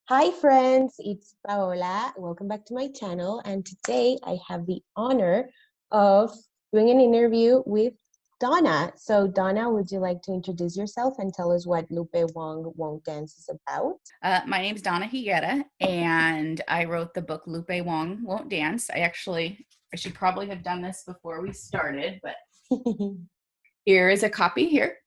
Hi friends, it's Paola. Welcome back to my channel. And today I have the honor of doing an interview with Donna. So Donna, would you like to introduce yourself and tell us what Lupe Wong Won't Dance is about? My name's Donna Higuera, and I wrote the book Lupe Wong Won't Dance. I should probably have done this before we started, but here is a copy here.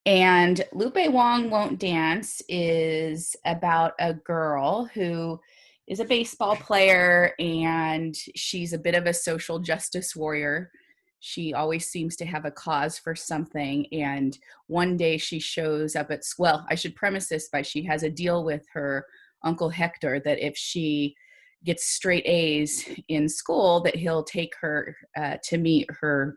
And Lupe Wong Won't Dance is about a girl who is a baseball player, and she's a bit of a social justice warrior. She always seems to have a cause for something. And one day she shows up at, well, I should premise this by she has a deal with her Uncle Hector that if she gets straight A's in school, that he'll take her to meet her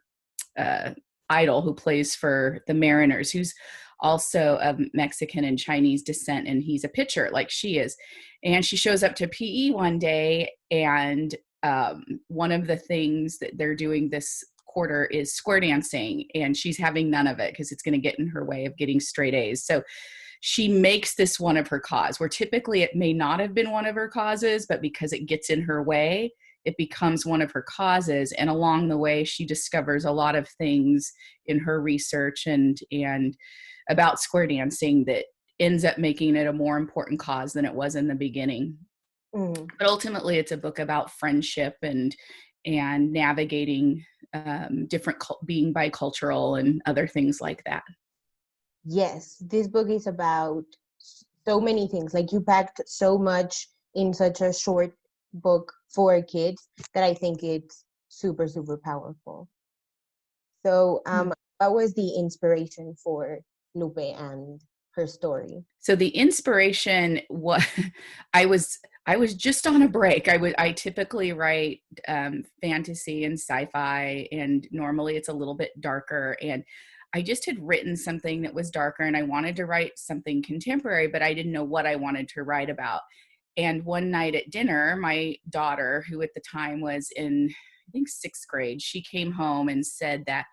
uh, idol who plays for the Mariners, who's also of Mexican and Chinese descent, and he's a pitcher like she is. And she shows up to PE one day, and one of the things that they're doing this quarter is square dancing, and she's having none of it because it's going to get in her way of getting straight A's. So she makes this one of her cause, where typically it may not have been one of her causes, but because it gets in her way, it becomes one of her causes. And along the way, she discovers a lot of things in her research and about square dancing that ends up making it a more important cause than it was in the beginning. Mm. But ultimately, it's a book about friendship and navigating different being bicultural and other things like that. Yes, this book is about so many things. Like you packed so much in such a short book for kids that I think it's super, super powerful. So, what was the inspiration for Lupe and her story? So the inspiration was I was just on a break. I typically write fantasy and sci-fi, and normally it's a little bit darker. And I just had written something that was darker, and I wanted to write something contemporary, but I didn't know what I wanted to write about. And one night at dinner, my daughter, who at the time was in, I think, sixth grade, she came home and said that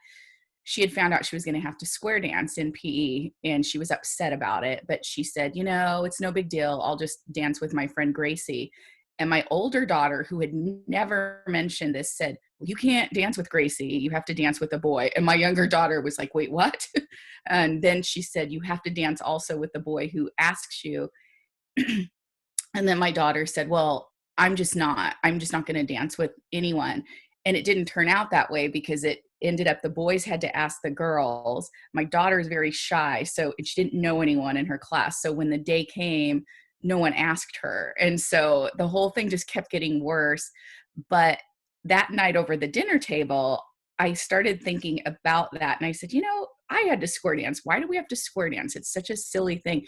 she had found out she was going to have to square dance in PE, and she was upset about it. But she said, it's no big deal. I'll just dance with my friend Gracie. And my older daughter, who had never mentioned this, said, well, you can't dance with Gracie. You have to dance with a boy. And my younger daughter was like, wait, what? And then she said, you have to dance also with the boy who asks you. And then my daughter said, well, I'm just not going to dance with anyone. And it didn't turn out that way, because it ended up the boys had to ask the girls. My daughter is very shy, so she didn't know anyone in her class. So when the day came, no one asked her. And so the whole thing just kept getting worse. But that night over the dinner table, I started thinking about that. And I said, I had to square dance. Why do we have to square dance? It's such a silly thing.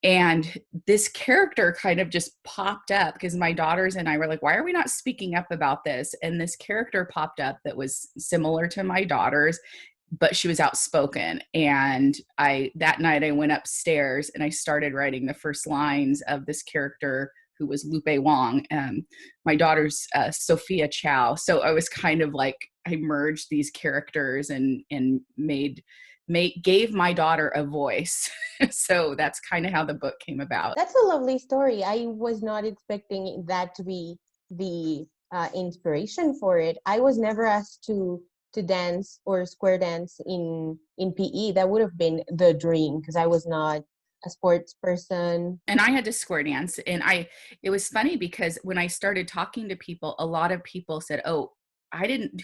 And this character kind of just popped up, because my daughters and I were like, why are we not speaking up about this? And this character popped up that was similar to my daughters, but she was outspoken. And that night I went upstairs and I started writing the first lines of this character, who was Lupe Wong. My daughter's Sophia Chow. So I was kind of like, I merged these characters and gave my daughter a voice. So that's kind of how the book came about. That's a lovely story. I was not expecting that to be the inspiration for it. I was never asked to dance or square dance in PE. That would have been the dream because I was not a sports person. And I had to square dance. And it was funny because when I started talking to people, a lot of people said, oh,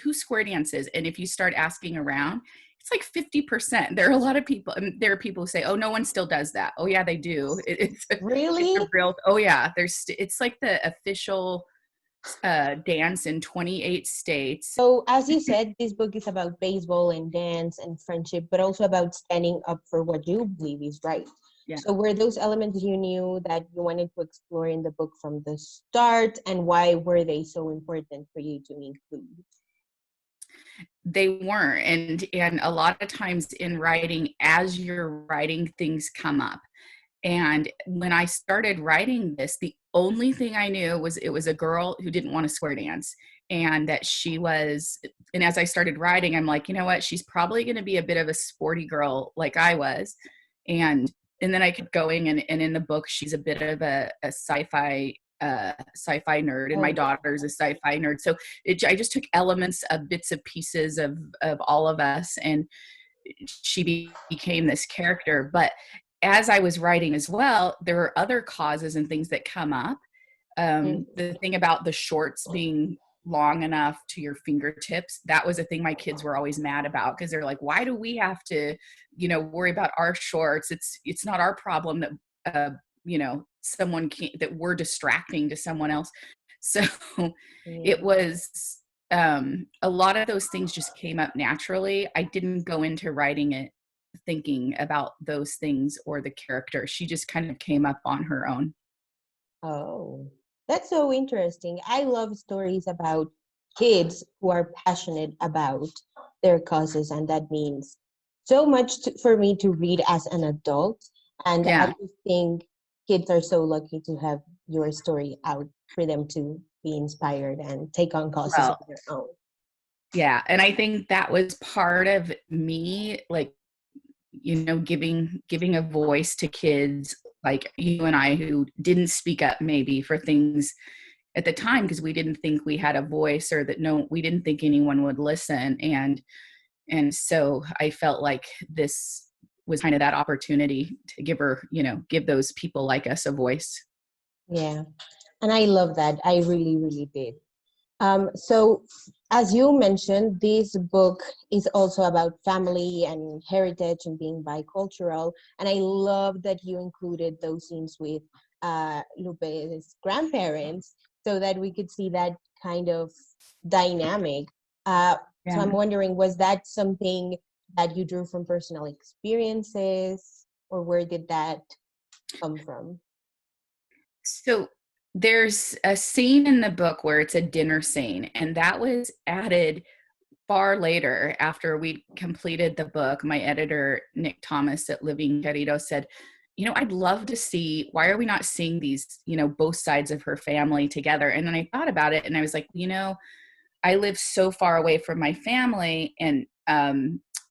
who square dances? And if you start asking around, it's like 50%. There are a lot of people, and there are people who say, oh, no one still does that. Oh yeah, they do. It's a Really? real, oh yeah, it's like the official dance in 28 states. So, as you said, this book is about baseball and dance and friendship, but also about standing up for what you believe is right. Yeah. So, were those elements you knew that you wanted to explore in the book from the start, and why were they so important for you to include? They weren't. And a lot of times in writing, as you're writing, things come up. And when I started writing this, the only thing I knew was it was a girl who didn't want to square dance, and that and as I started writing, I'm like, you know what? She's probably going to be a bit of a sporty girl like I was. And and then I kept going, and in the book, she's a bit of a sci-fi nerd, and my Oh, daughter's a sci-fi nerd. So I just took elements of bits of pieces of all of us, and she became this character. But as I was writing as well, there were other causes and things that come up. mm, The thing about the shorts being long enough to your fingertips, that was a thing my kids were always mad about, because they're like, why do we have to, worry about our shorts? It's not our problem that someone can't, that we're distracting to someone else. So it yeah. was a lot of those things just came up naturally. I didn't go into writing it thinking about those things or the character. She just kind of came up on her own. Oh, that's so interesting. I love stories about kids who are passionate about their causes, and that means so much for me to read as an adult. And I Yeah. just think kids are so lucky to have your story out for them to be inspired and take on causes of Well, their own. yeah. And I think that was part of me, like, giving a voice to kids like you and I, who didn't speak up maybe for things at the time because we didn't think we had a voice, or that no, we didn't think anyone would listen. And so I felt like this was kind of that opportunity to give those people like us a voice. Yeah. And I love that. I really, really did. So, as you mentioned, this book is also about family and heritage and being bicultural. And I love that you included those scenes with Lupe's grandparents so that we could see that kind of dynamic. So, I'm Yeah. wondering, was that something that you drew from personal experiences, or where did that come from? So there's a scene in the book where it's a dinner scene, and that was added far later after we completed the book. My editor, Nick Thomas at Living Guerrero, said, I'd love to see, why are we not seeing these, both sides of her family together? And then I thought about it, and I was like, I live so far away from my family, and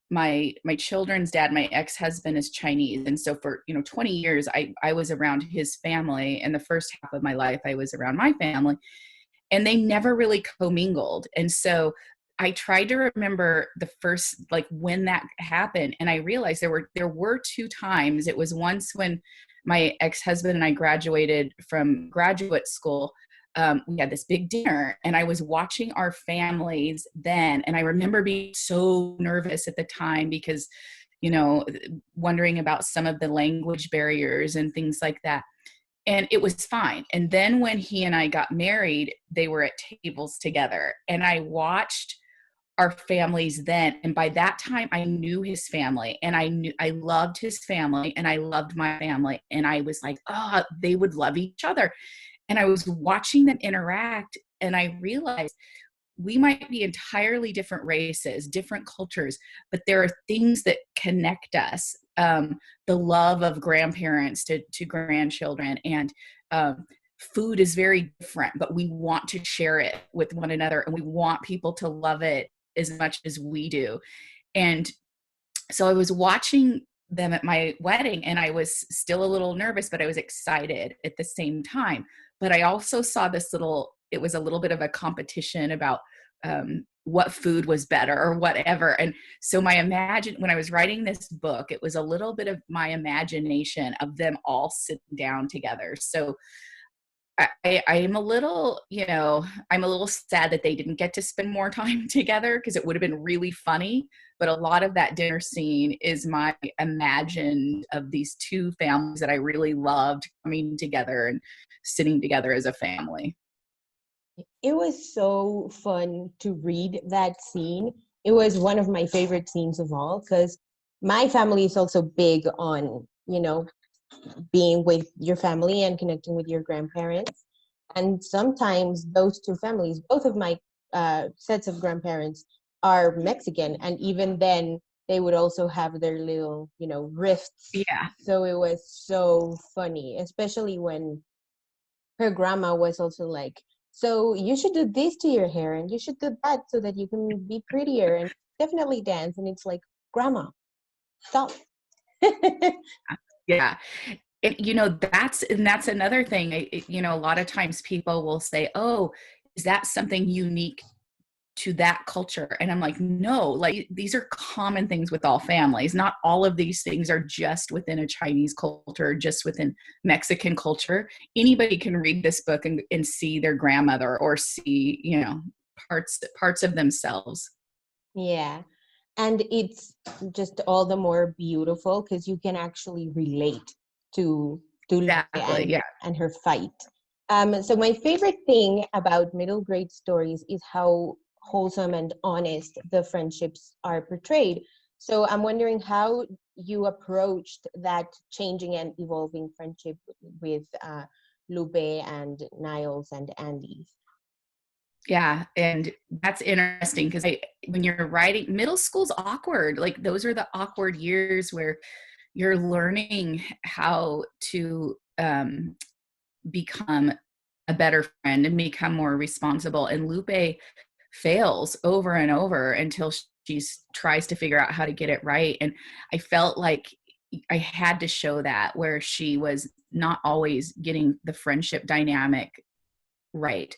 my children's dad, my ex-husband, is Chinese, and so for 20 years I was around his family, and the first half of my life I was around my family, and they never really commingled. And so I tried to remember the first, like, when that happened, and I realized there were two times. It was once when my ex-husband and I graduated from graduate school. We had this big dinner, and I was watching our families then, and I remember being so nervous at the time because, you know, wondering about some of the language barriers and things like that, and it was fine. And then when he and I got married, they were at tables together, and I watched our families then. And by that time I knew his family, and I loved his family, and I loved my family. And I was like, oh, they would love each other. And I was watching them interact, and I realized we might be entirely different races, different cultures, but there are things that connect us. The love of grandparents to grandchildren, and food is very different, but we want to share it with one another, and we want people to love it as much as we do. And so I was watching them at my wedding, and I was still a little nervous, but I was excited at the same time. But I also saw it was a little bit of a competition about what food was better or whatever. And so when I was writing this book, it was a little bit of my imagination of them all sitting down together. So I'm a little, I'm a little sad that they didn't get to spend more time together, because it would have been really funny. But a lot of that dinner scene is my imagine of these two families that I really loved coming together and sitting together as a family. It was so fun to read that scene. It was one of my favorite scenes of all because my family is also big on, being with your family and connecting with your grandparents. And sometimes those two families, both of my sets of grandparents are Mexican. And even then, they would also have their little, rifts. Yeah. So it was so funny, especially when her grandma was also like, so you should do this to your hair and you should do that so that you can be prettier and definitely dance. And it's like, grandma, stop. Yeah. That's another thing. A lot of times people will say, "Oh, is that something unique to that culture?" And I'm like, no, like these are common things with all families. Not all of these things are just within a Chinese culture, just within Mexican culture. Anybody can read this book and see their grandmother or see, parts of themselves. Yeah. And it's just all the more beautiful because you can actually relate to Lupe Exactly. Yeah. and her fight. So my favorite thing about middle grade stories is how wholesome and honest the friendships are portrayed. So I'm wondering how you approached that changing and evolving friendship with Lupe and Niles and Andy. Yeah, and that's interesting because when you're writing, middle school's awkward. Like those are the awkward years where you're learning how to become a better friend and become more responsible. And Lupe fails over and over until she tries to figure out how to get it right. And I felt like I had to show that where she was not always getting the friendship dynamic right.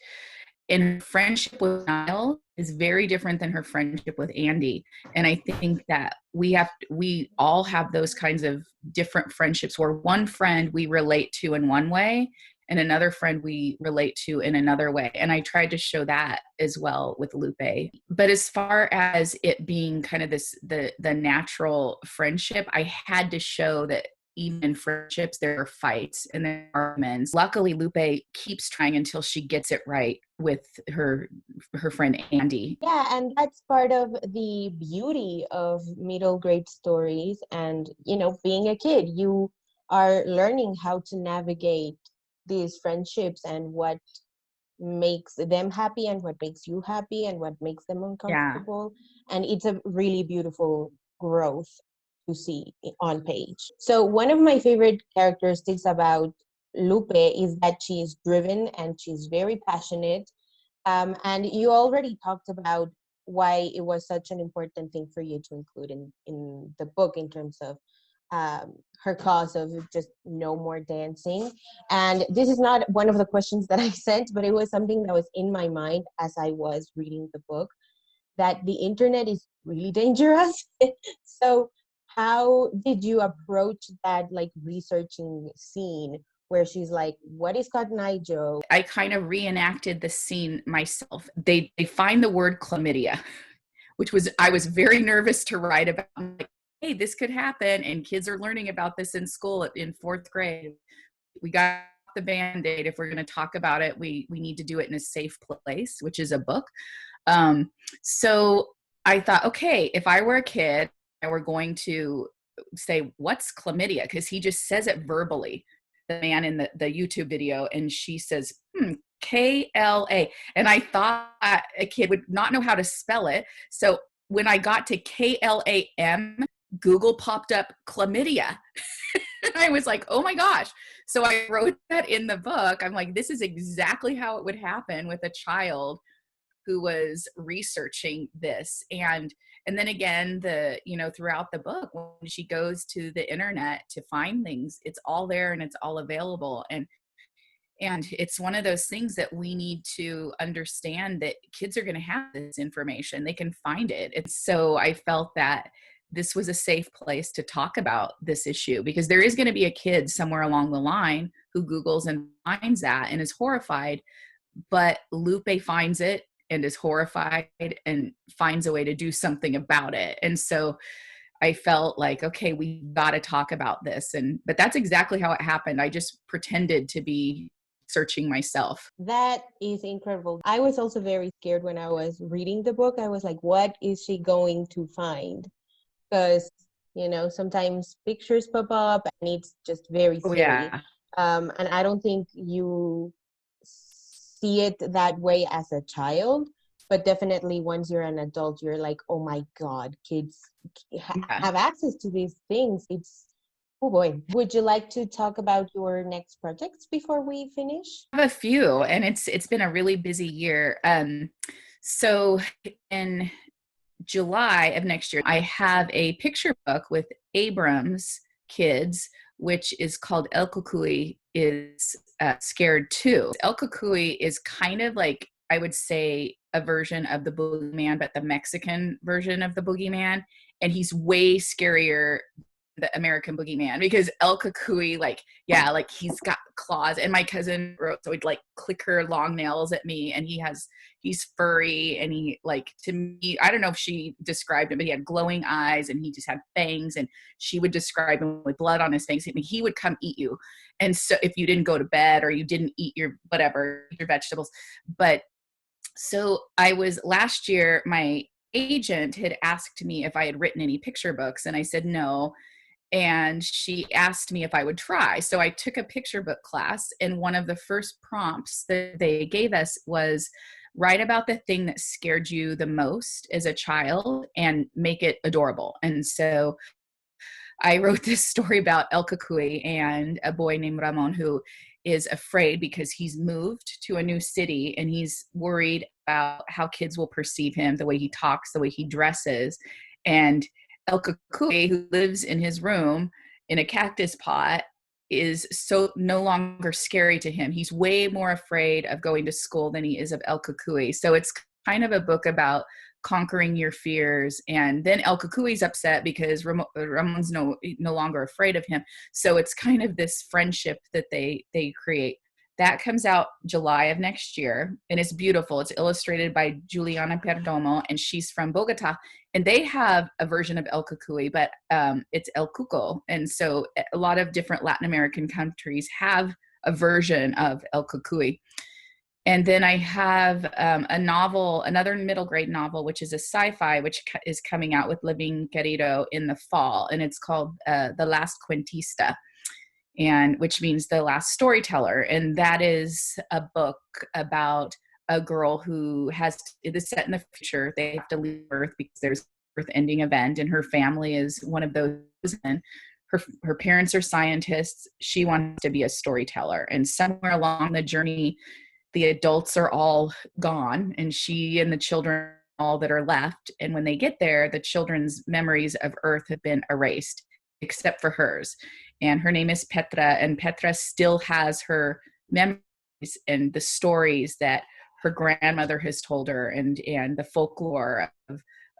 And her friendship with Niall is very different than her friendship with Andy. And I think that we all have those kinds of different friendships where one friend we relate to in one way and another friend we relate to in another way. And I tried to show that as well with Lupe. But as far as it being kind of the natural friendship, I had to show that even in friendships, there are fights and there are arguments. Luckily, Lupe keeps trying until she gets it right with her friend Andy. Yeah, and that's part of the beauty of middle grade stories. And, being a kid, you are learning how to navigate these friendships and what makes them happy and what makes you happy and what makes them Yeah. uncomfortable. And it's a really beautiful growth to see on page. So, one of my favorite characteristics about Lupe is that she is driven and she's very passionate, and you already talked about why it was such an important thing for you to include in the book in terms of her cause of just no more dancing. And this is not one of the questions that I sent, but it was something that was in my mind as I was reading the book, that the internet is really dangerous. So how did you approach that, like, researching scene where she's like, what is Cotton Eye Joe? I kind of reenacted the scene myself. They find the word chlamydia, which was I was very nervous to write about. I'm like, hey, this could happen, and kids are learning about this in school in fourth grade. We got the Band-Aid. If we're going to talk about it, we need to do it in a safe place, which is a book. Um, so I thought, okay, if I were a kid, I were going to say, what's chlamydia? Because he just says it verbally, the man in the YouTube video, and she says, KLA. And I thought a kid would not know how to spell it. So when I got to KLAM, Google popped up chlamydia. And I was like, oh my gosh. So I wrote that in the book. I'm like, this is exactly how it would happen with a child who was researching this. And then again, throughout the book, when she goes to the internet to find things, it's all there and it's all available. And it's one of those things that we need to understand, that kids are going to have this information. They can find it. And so I felt that this was a safe place to talk about this issue, because there is going to be a kid somewhere along the line who Googles and finds that and is horrified, but Lupe finds it and is horrified and finds a way to do something about it. And so I felt like, okay, we got to talk about this. But that's exactly how it happened. I just pretended to be searching myself. That is incredible. I was also very scared when I was reading the book. I was like, what is she going to find? Because, sometimes pictures pop up and it's just very Oh, scary. yeah. And I don't think you see it that way as a child, but definitely once you're an adult, you're like, oh my God, kids Yeah. have access to these things. Oh boy. Would you like to talk about your next projects before we finish? I have a few, and it's been a really busy year. So in July of next year, I have a picture book with Abram's kids which is called El Cucuy, is scared too. El Cucuy is kind of like, I would say, a version of the boogeyman, but the Mexican version of the boogeyman. And he's way scarier the American boogeyman, because El Cucuy, like, yeah, like he's got claws. And my cousin wrote, so he'd like click her long nails at me, and he's furry, and he, like, to me, I don't know if she described him, but he had glowing eyes and he just had fangs, and she would describe him with blood on his fangs. I mean, he would come eat you. And so if you didn't go to bed or you didn't eat your whatever, your vegetables. But so I was, last year, my agent had asked me if I had written any picture books, and I said no. And she asked me if I would try. So I took a picture book class, and one of the first prompts that they gave us was write about the thing that scared you the most as a child and make it adorable. And so I wrote this story about El Cucuy and a boy named Ramon who is afraid because he's moved to a new city, and he's worried about how kids will perceive him, the way he talks, the way he dresses. And El Cucuy, who lives in his room in a cactus pot, is so no longer scary to him. He's way more afraid of going to school than he is of El Cucuy. So it's kind of a book about conquering your fears. And then El Cucuy's upset because Ramon's no longer afraid of him. So it's kind of this friendship that they create. That comes out July of next year, and it's beautiful. It's illustrated by Juliana Perdomo, and she's from Bogota. And they have a version of El Cucuy, but it's El Cuco. And so a lot of different Latin American countries have a version of El Cucuy. And then I have a novel, another middle grade novel, which is a sci-fi, which is coming out with Living Guerrero in the fall. And it's called The Last Cuentista, and which means the last storyteller. And that is a book about a girl who it is set in the future. They have to leave Earth because there's an Earth-ending event, and her family is one of those. And her parents are scientists. She wants to be a storyteller. And somewhere along the journey, the adults are all gone, and she and the children all that are left. And when they get there, the children's memories of Earth have been erased, except for hers. And her name is Petra, and Petra still has her memories and the stories that her grandmother has told her, and the folklore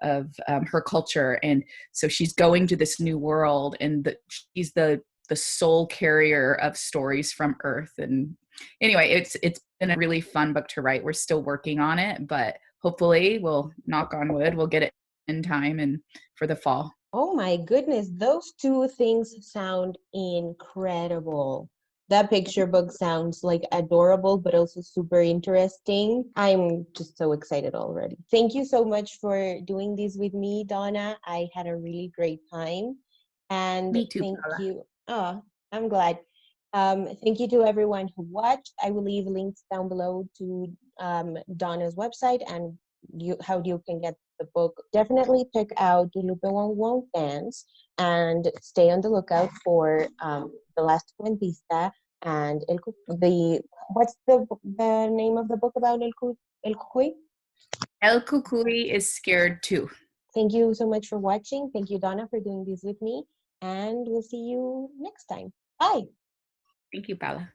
of her culture. And so she's going to this new world, and she's the soul carrier of stories from Earth. And anyway, it's been a really fun book to write. We're still working on it, but hopefully, we'll, knock on wood, we'll get it in time and for the fall. Oh my goodness, those two things sound incredible. That picture book sounds like adorable, but also super interesting. I'm just so excited already. Thank you so much for doing this with me, Donna. I had a really great time. And Me too, thank Paola. you. Oh, I'm glad. Thank you to everyone who watched. I will leave links down below to Donna's website and how you can get the book. Definitely check out Lupe Wong Won't Dance, and stay on the lookout for The Last Cuentista and what's the name of the book about El Cucuy? El Cucuy is scared too. Thank you so much for watching. Thank you, Donna, for doing this with me, and we'll see you next time. Bye. Thank you, Paola.